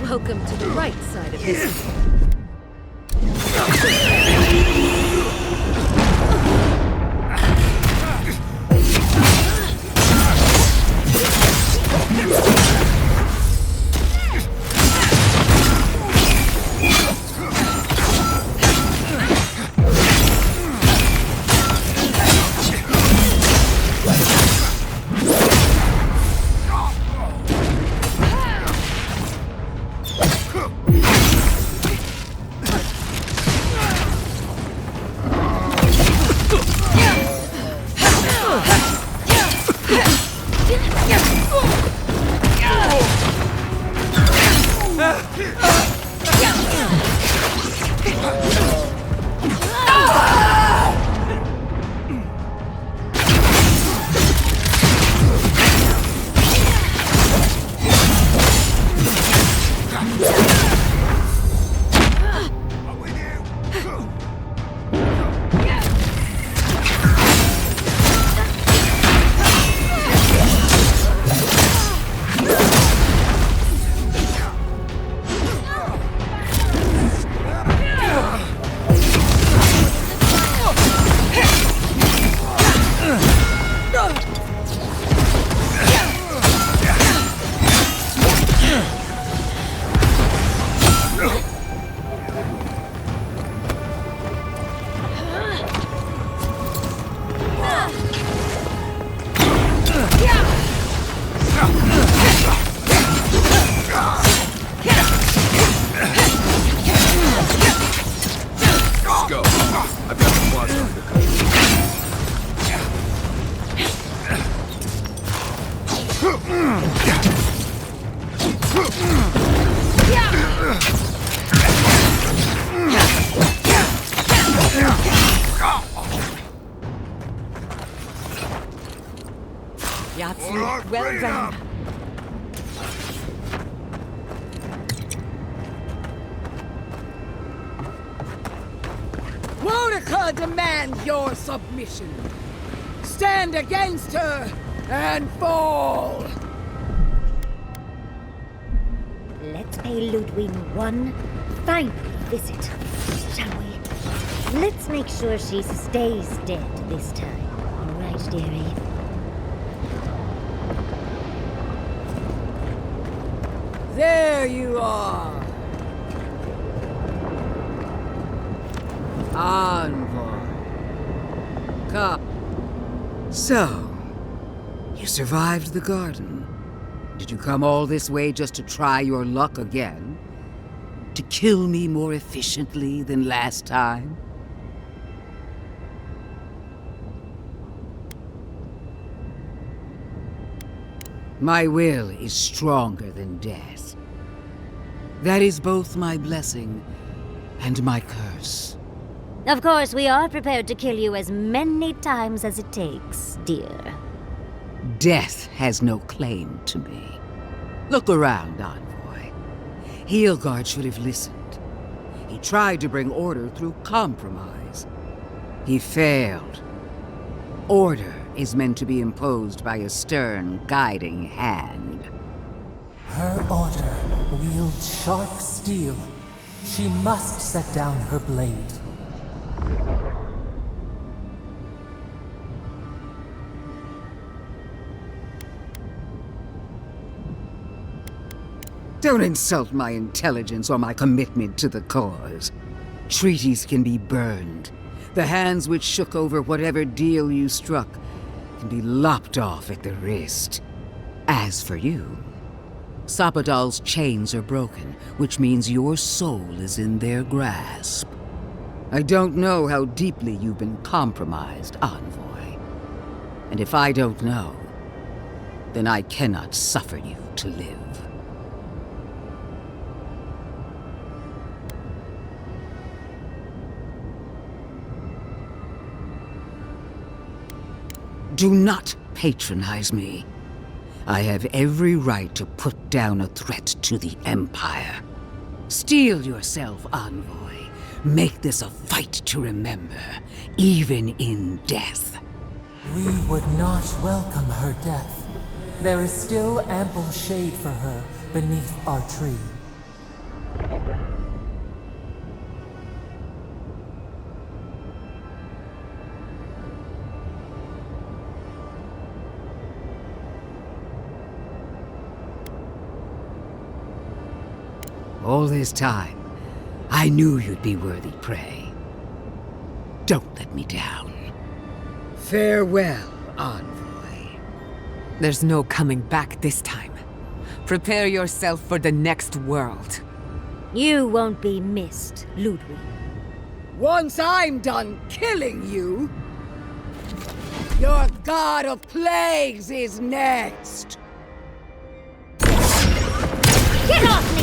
Welcome to the right side of history. Yahtzee, well done. Wodeca demands your submission. Stand against her and fall. Let's pay Ludwig one final visit, shall we? Let's make sure she stays dead this time. All right, dearie? There you are. Envoy. Come. So, you survived the garden. Did you come all this way just to try your luck again? To kill me more efficiently than last time? My will is stronger than death. That is both my blessing and my curse. Of course, we are prepared to kill you as many times as it takes, dear. Death has no claim to me. Look around, Envoy. Heelguard should have listened. He tried to bring order through compromise. He failed. Order is meant to be imposed by a stern, guiding hand. Her order wields sharp steel. She must set down her blade. Don't insult my intelligence or my commitment to the cause. Treaties can be burned. The hands which shook over whatever deal you struck can be lopped off at the wrist. As for you, Sapodal's chains are broken, which means your soul is in their grasp. I don't know how deeply you've been compromised, Envoy. And if I don't know, then I cannot suffer you to live. Do not patronize me. I have every right to put down a threat to the Empire. Steel yourself, Envoy. Make this a fight to remember, even in death. We would not welcome her death. There is still ample shade for her beneath our tree. All this time, I knew you'd be worthy prey. Don't let me down. Farewell, Envoy. There's no coming back this time. Prepare yourself for the next world. You won't be missed, Ludwig. Once I'm done killing you, your god of plagues is next. Get off me!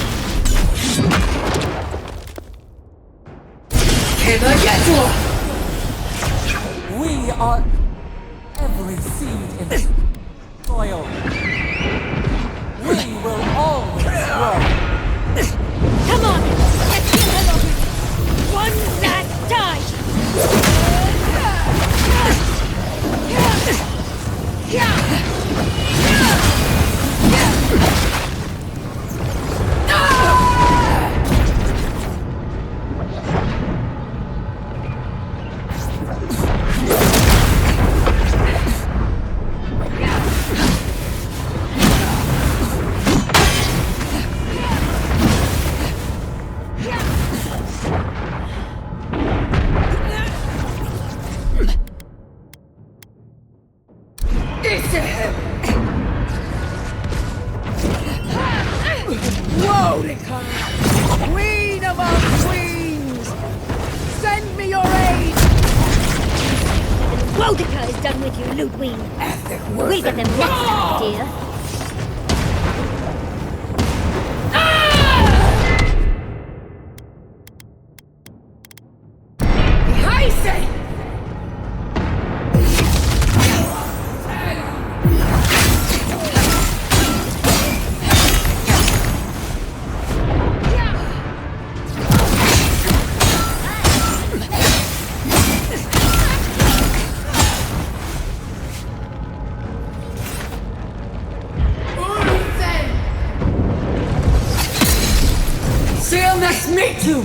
Can I get one? We are every seed in the soil. We will always grow. Come on! Let's kill her over! One last time! Wodika, queen among queens, send me your aid! Wodika is done with you, Ludwig. We'll get them next time, dear. Me too!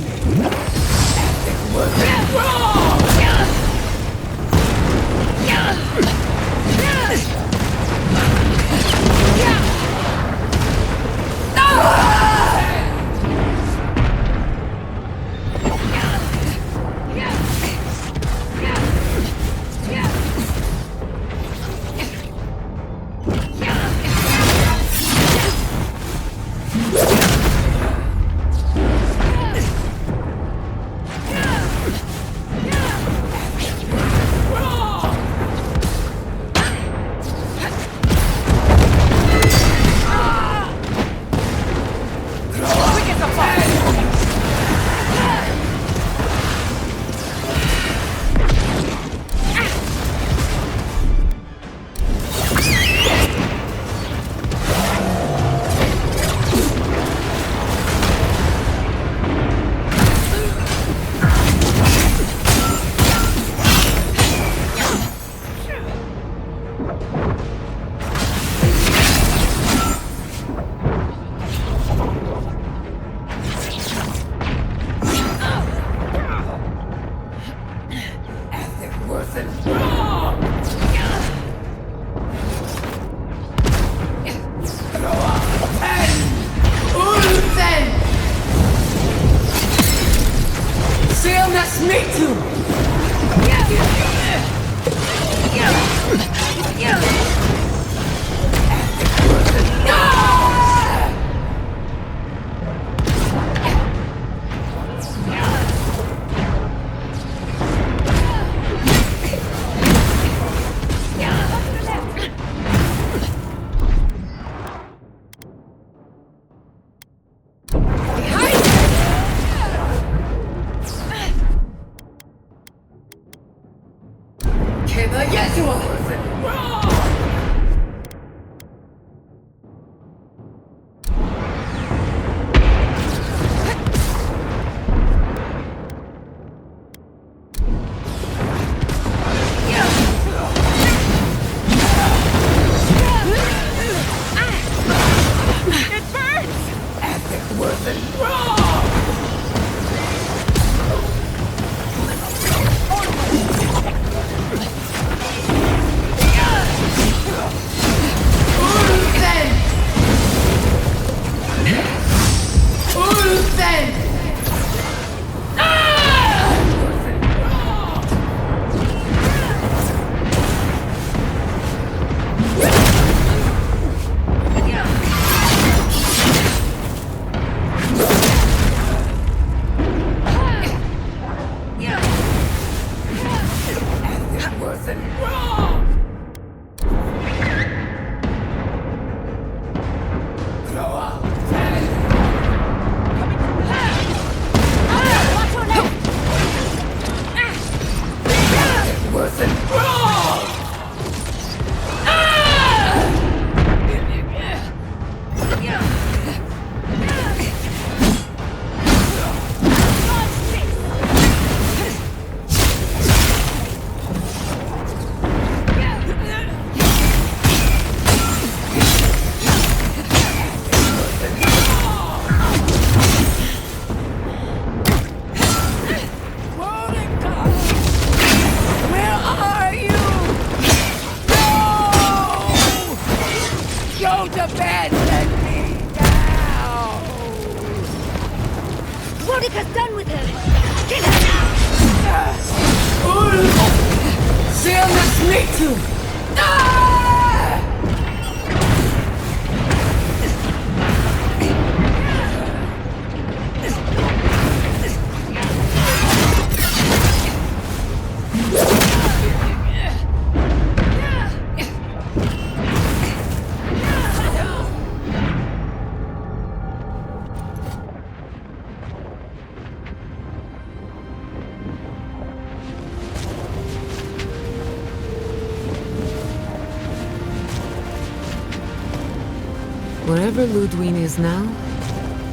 Wherever Ludwig is now,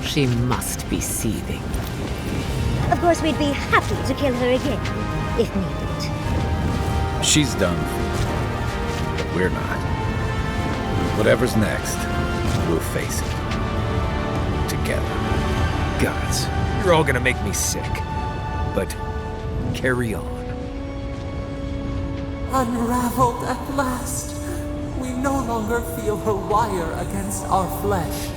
she must be seething. Of course, we'd be happy to kill her again, if needed. She's done for, but we're not. Whatever's next, we'll face it. Together. Gods, you're all gonna make me sick. But carry on. Unraveled at last. We no longer feel her wire against our flesh.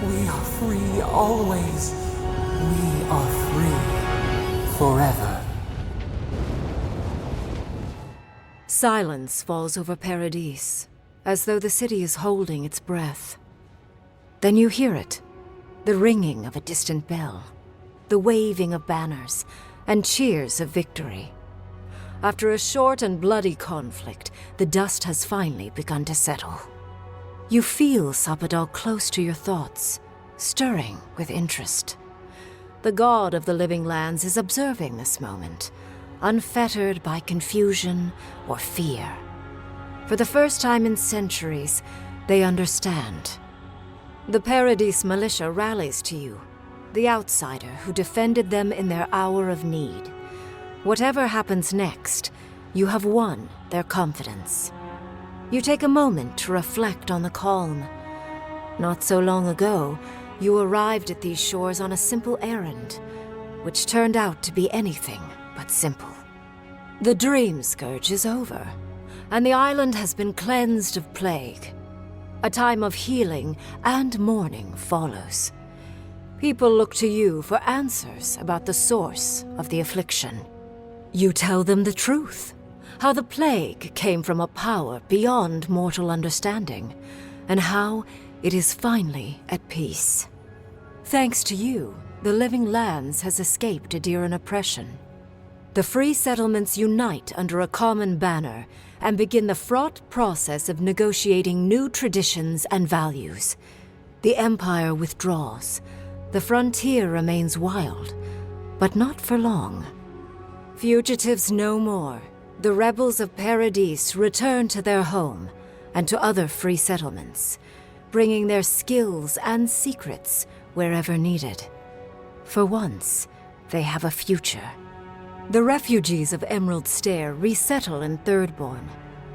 We are free always. We are free forever. Silence falls over Paradis, as though the city is holding its breath. Then you hear it, the ringing of a distant bell, the waving of banners, and cheers of victory. After a short and bloody conflict, the dust has finally begun to settle. You feel Sapodal close to your thoughts, stirring with interest. The god of the living lands is observing this moment, unfettered by confusion or fear. For the first time in centuries, they understand. The Paradis militia rallies to you, the outsider who defended them in their hour of need. Whatever happens next, you have won their confidence. You take a moment to reflect on the calm. Not so long ago, you arrived at these shores on a simple errand, which turned out to be anything but simple. The dream scourge is over, and the island has been cleansed of plague. A time of healing and mourning follows. People look to you for answers about the source of the affliction. You tell them the truth, how the plague came from a power beyond mortal understanding, and how it is finally at peace. Thanks to you, the living lands has escaped Adiran oppression. The free settlements unite under a common banner and begin the fraught process of negotiating new traditions and values. The Empire withdraws. The frontier remains wild, but not for long. Fugitives no more. The rebels of Paradis return to their home and to other free settlements, bringing their skills and secrets wherever needed. For once, they have a future. The refugees of Emerald Stair resettle in Thirdborn,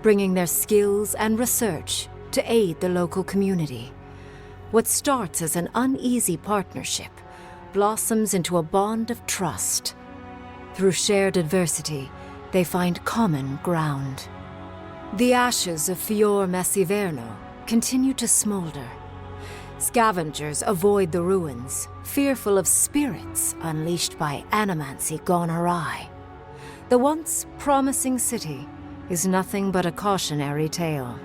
bringing their skills and research to aid the local community. What starts as an uneasy partnership blossoms into a bond of trust. Through shared adversity, they find common ground. The ashes of Fior Messiverno continue to smolder. Scavengers avoid the ruins, fearful of spirits unleashed by animancy gone awry. The once promising city is nothing but a cautionary tale.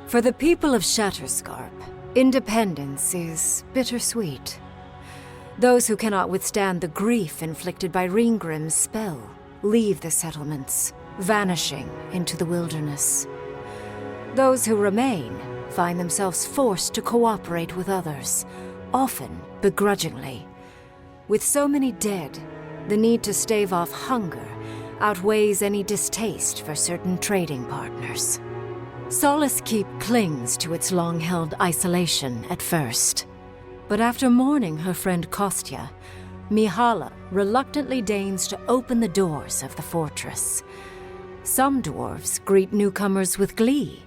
For the people of Shatterscarp, independence is bittersweet. Those who cannot withstand the grief inflicted by Ringgrim's spell leave the settlements, vanishing into the wilderness. Those who remain find themselves forced to cooperate with others, often begrudgingly. With so many dead, the need to stave off hunger outweighs any distaste for certain trading partners. Solace Keep clings to its long-held isolation at first. But after mourning her friend Kostya, Mihala reluctantly deigns to open the doors of the fortress. Some dwarves greet newcomers with glee.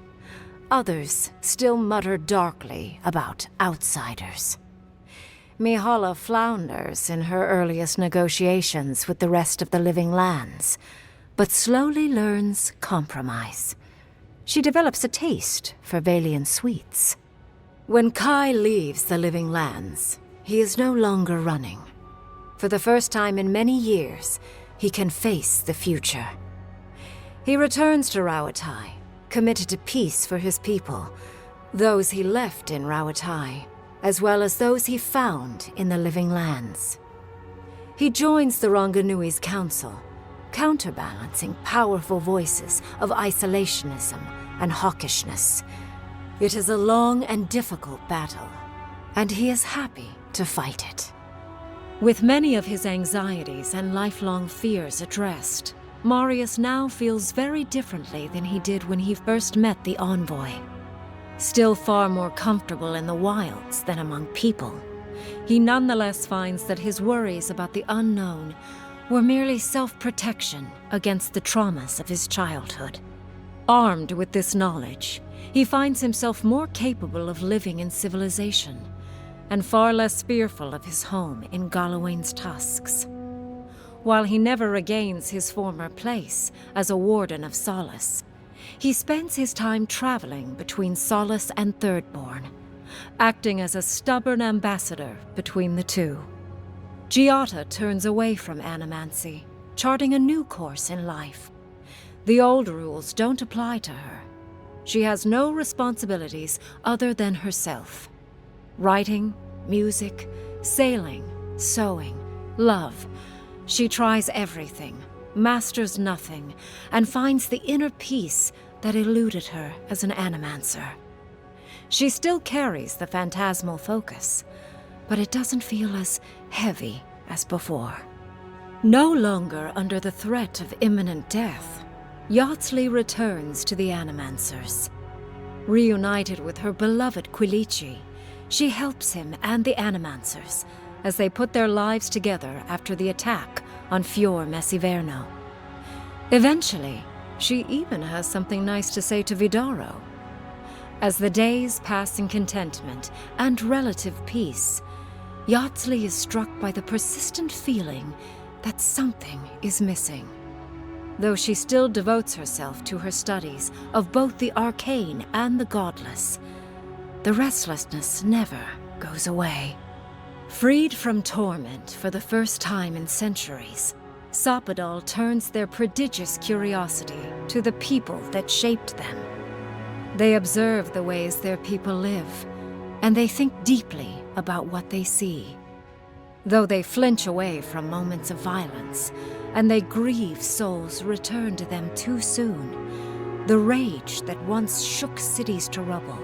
Others still mutter darkly about outsiders. Mihala flounders in her earliest negotiations with the rest of the living lands, but slowly learns compromise. She develops a taste for Valian sweets. When Kai leaves the living lands, he is no longer running. For the first time in many years, he can face the future. He returns to Rawatai, committed to peace for his people, those he left in Rawatai, as well as those he found in the living lands. He joins the Ranganui's council, counterbalancing powerful voices of isolationism and hawkishness. It is a long and difficult battle, and he is happy to fight it. With many of his anxieties and lifelong fears addressed, Marius now feels very differently than he did when he first met the envoy. Still far more comfortable in the wilds than among people, he nonetheless finds that his worries about the unknown were merely self-protection against the traumas of his childhood. Armed with this knowledge, he finds himself more capable of living in civilization, and far less fearful of his home in Galawain's tusks. While he never regains his former place as a warden of Solace, he spends his time traveling between Solace and Thirdborn, acting as a stubborn ambassador between the two. Giada turns away from animancy, charting a new course in life. The old rules don't apply to her. She has no responsibilities other than herself. Writing, music, sailing, sewing, love. She tries everything, masters nothing, and finds the inner peace that eluded her as an animancer. She still carries the phantasmal focus, but it doesn't feel as heavy as before. No longer under the threat of imminent death, Yardsley returns to the Animancers. Reunited with her beloved Quilici, she helps him and the Animancers as they put their lives together after the attack on Fior Messiverno. Eventually, she even has something nice to say to Vidaro. As the days pass in contentment and relative peace, Yardsley is struck by the persistent feeling that something is missing. Though she still devotes herself to her studies of both the arcane and the godless, the restlessness never goes away. Freed from torment for the first time in centuries, Soppadal turns their prodigious curiosity to the people that shaped them. They observe the ways their people live, and they think deeply about what they see. Though they flinch away from moments of violence, and they grieve souls returned to them too soon, the rage that once shook cities to rubble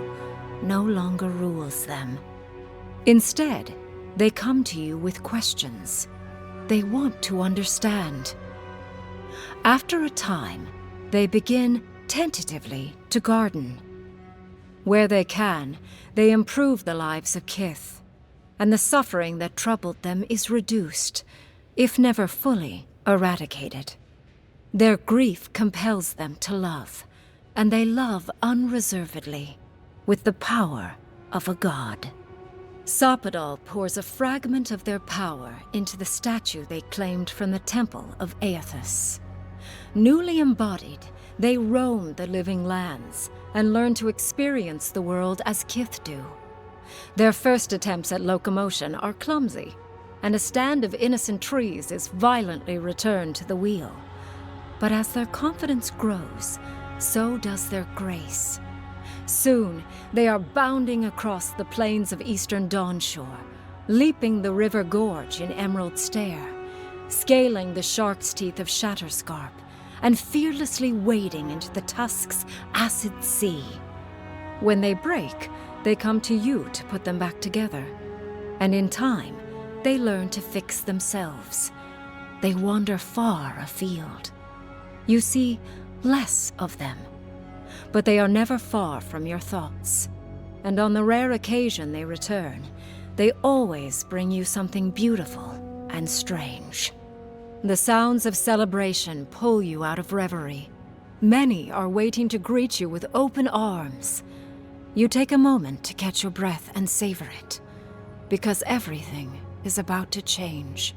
no longer rules them. Instead, they come to you with questions. They want to understand. After a time, they begin tentatively to garden. Where they can, they improve the lives of Kith, and the suffering that troubled them is reduced, if never fully eradicated. Their grief compels them to love, and they love unreservedly, with the power of a god. Soppadal pours a fragment of their power into the statue they claimed from the temple of Aethys. Newly embodied, they roam the living lands and learn to experience the world as Kith do. Their first attempts at locomotion are clumsy, and a stand of innocent trees is violently returned to the wheel. But as their confidence grows, so does their grace. Soon, they are bounding across the plains of eastern Dawnshore, leaping the river gorge in Emerald Stair, scaling the shark's teeth of Shatterscarp, and fearlessly wading into the Tusk's acid sea. When they break, they come to you to put them back together. And in time, they learn to fix themselves. They wander far afield. You see less of them, but they are never far from your thoughts. And on the rare occasion they return, they always bring you something beautiful and strange. The sounds of celebration pull you out of reverie. Many are waiting to greet you with open arms. You take a moment to catch your breath and savor it, because everything is about to change.